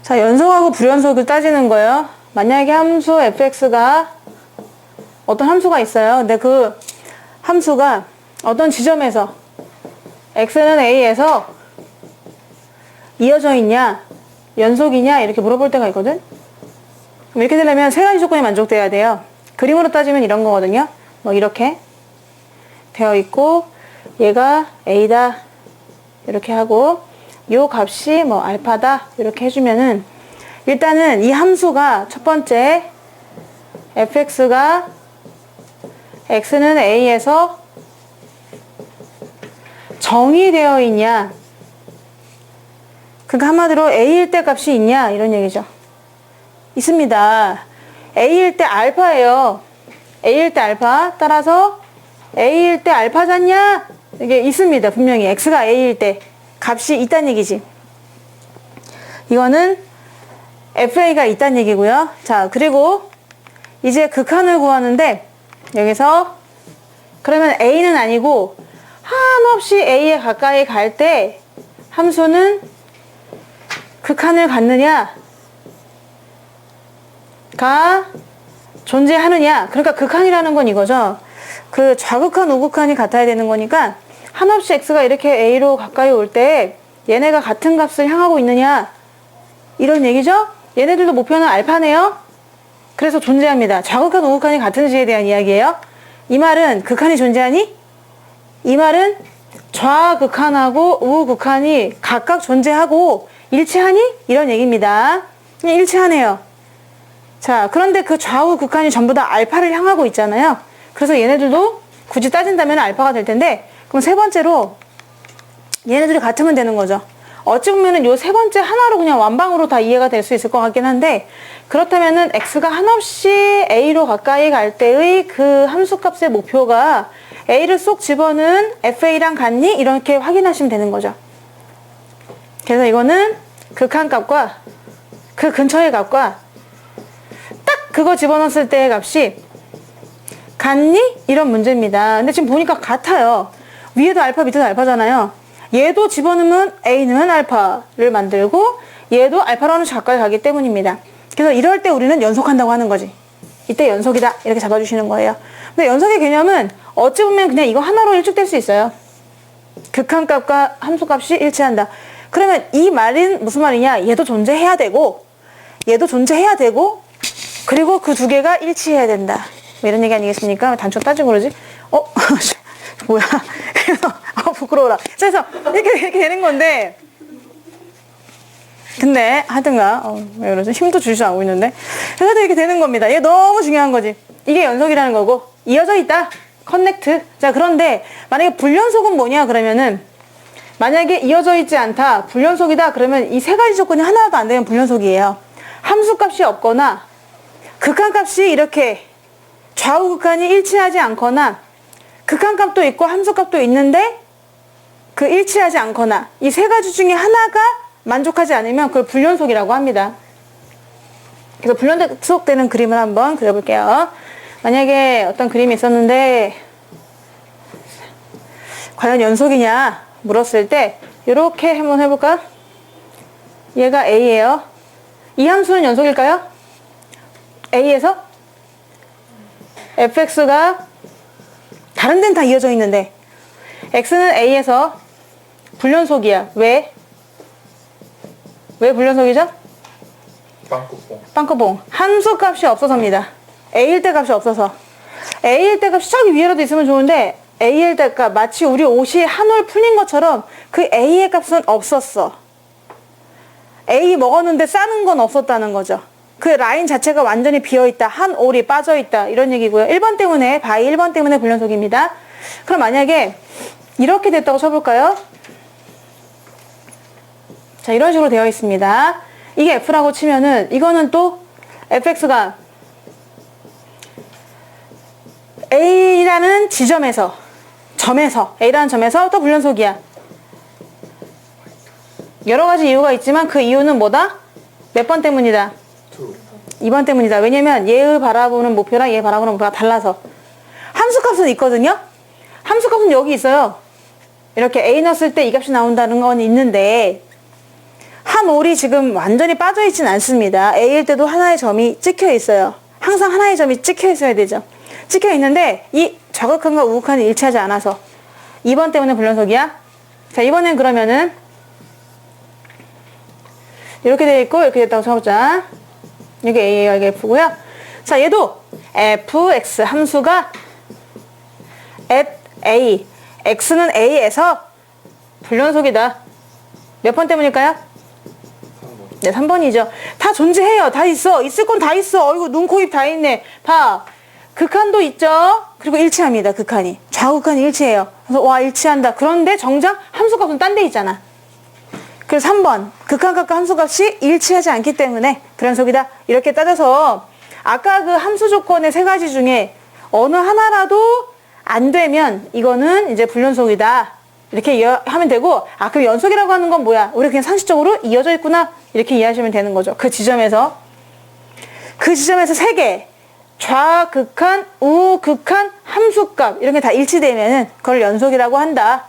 자, 연속하고 불연속을 따지는 거예요. 만약에 함수 fx가 어떤 함수가 있어요. 근데 그 함수가 어떤 지점에서 x는 a에서 이어져 있냐, 연속이냐 이렇게 물어볼 때가 있거든. 그럼 이렇게 되려면 세 가지 조건이 만족돼야 돼요. 그림으로 따지면 이런 거거든요. 뭐 이렇게 되어 있고 얘가 a다 이렇게 하고 요 값이 뭐 알파다 이렇게 해주면은 일단은 이 함수가 첫 번째 fx가 x는 a에서 정의되어 있냐, 그러니까 한마디로 a일 때 값이 있냐 이런 얘기죠. 있습니다. a일 때 알파예요. a일 때 알파. 따라서 a일 때 알파잖냐? 이게 있습니다. 분명히 x가 a일 때 값이 있다는 얘기지. 이거는 fa가 있다는 얘기고요. 자, 그리고 이제 극한을 구하는데 여기서 그러면 a는 아니고 한없이 a에 가까이 갈 때 함수는 극한을 갖느냐 가 존재하느냐. 그러니까 극한이라는 건 이거죠. 그 좌극한 우극한이 같아야 되는 거니까 한없이 x가 이렇게 a로 가까이 올 때 얘네가 같은 값을 향하고 있느냐 이런 얘기죠. 얘네들도 목표는 알파네요. 그래서 존재합니다. 좌극한 우극한이 같은지에 대한 이야기예요. 이 말은 극한이 존재하니? 이 말은 좌극한하고 우극한이 각각 존재하고 일치하니? 이런 얘기입니다. 그냥 일치하네요. 자, 그런데 그 좌우 극한이 전부 다 알파를 향하고 있잖아요. 그래서 얘네들도 굳이 따진다면 알파가 될 텐데, 그럼 세 번째로 얘네들이 같으면 되는 거죠. 어찌 보면은 요 세 번째 하나로 그냥 완방으로 다 이해가 될 수 있을 것 같긴 한데, 그렇다면은 x가 한없이 a로 가까이 갈 때의 그 함수값의 목표가 a를 쏙 집어넣은 fa랑 같니? 이렇게 확인하시면 되는 거죠. 그래서 이거는 극한값과 그 근처의 값과 딱 그거 집어넣었을 때의 값이 같니? 이런 문제입니다. 근데 지금 보니까 같아요. 위에도 알파 밑에도 알파잖아요. 얘도 집어넣으면 a 는 알파를 만들고 얘도 알파라는 가까이 가기 때문입니다. 그래서 이럴 때 우리는 연속한다고 하는 거지. 이때 연속이다 이렇게 잡아주시는 거예요. 근데 연속의 개념은 어찌 보면 그냥 이거 하나로 일축될 수 있어요. 극한값과 함수값이 일치한다. 그러면 이 말은 무슨 말이냐? 얘도 존재해야 되고 얘도 존재해야 되고 그리고 그 두 개가 일치해야 된다. 뭐 이런 얘기 아니겠습니까? 단축 따지고 그러지? 뭐야? 그래서 부끄러워라. 그래서 이렇게 되는 건데, 근데 하여튼가 왜 그러지? 힘도 주지 않고 있는데, 그래서 이렇게 되는 겁니다. 이게 너무 중요한 거지. 이게 연속이라는 거고 이어져 있다. 커넥트. 자, 그런데 만약에 불연속은 뭐냐 그러면은, 만약에 이어져 있지 않다, 불연속이다 그러면 이 세 가지 조건이 하나도 안 되면 불연속이에요. 함수값이 없거나 극한값이 이렇게 좌우 극한이 일치하지 않거나 극한값도 있고 함수값도 있는데 그 일치하지 않거나 이 세 가지 중에 하나가 만족하지 않으면 그걸 불연속이라고 합니다. 그래서 불연속되는 그림을 한번 그려볼게요. 만약에 어떤 그림이 있었는데 과연 연속이냐 물었을 때 이렇게 한번 해볼까? 얘가 a예요. 이 함수는 연속일까요? a에서 fx가 다른 데는 다 이어져 있는데 x는 a에서 불연속이야. 왜? 왜 불연속이죠? 빵꾸뽕. 함수값이 없어서입니다. a일 때 값이 없어서. a일 때 값이 저기 위에라도 있으면 좋은데 a일 때 값, 마치 우리 옷이 한 올 풀린 것처럼 그 a의 값은 없었어. a 먹었는데 싸는 건 없었다는 거죠. 그 라인 자체가 완전히 비어있다. 한 올이 빠져있다. 이런 얘기고요. 1번 때문에, 바이 1번 때문에 불연속입니다. 그럼 만약에 이렇게 됐다고 쳐볼까요? 자, 이런 식으로 되어 있습니다. 이게 f라고 치면은 이거는 또 fx가 a라는 지점에서, a라는 점에서 또 불연속이야. 여러 가지 이유가 있지만 그 이유는 뭐다? 몇 번 때문이다? 2번 때문이다. 왜냐면 얘의 바라보는 목표랑 얘 바라보는 목표가 달라서. 함수값은 있거든요. 함수값은 여기 있어요. 이렇게 a 넣었을 때 이 값이 나온다는 건 있는데 한 올이 지금 완전히 빠져있진 않습니다. A일 때도 하나의 점이 찍혀 있어요. 항상 하나의 점이 찍혀 있어야 되죠. 찍혀 있는데 이 좌극한과 우극한이 일치하지 않아서 2번 때문에 불연속이야. 자, 이번엔 그러면은 이렇게 되어 있고 이렇게 됐다고 쳐보자. 이게 A예요, 이게 F고요. 자, 얘도 fx 함수가 at A, x는 A에서 불연속이다. 몇 번 때문일까요? 3번. 네, 3번이죠. 다 존재해요. 다 있어. 있을 건 다 있어. 어이구, 눈, 코, 입 다 있네. 봐. 극한도 있죠. 그리고 일치합니다. 극한이. 좌극한이 일치해요. 그래서 와, 일치한다. 그런데 정작 함수값은 딴 데 있잖아. 그래서 3번. 극한값과 함수값이 일치하지 않기 때문에 불연속이다. 이렇게 따져서 아까 그 함수 조건의 3가지 중에 어느 하나라도 안 되면 이거는 이제 불연속이다. 이렇게 하면 되고, 아, 그럼 연속이라고 하는 건 뭐야? 우리 그냥 상식적으로 이어져 있구나. 이렇게 이해하시면 되는 거죠. 그 지점에서 3개. 좌극한, 우극한, 함수값 이런 게 다 일치되면은 그걸 연속이라고 한다.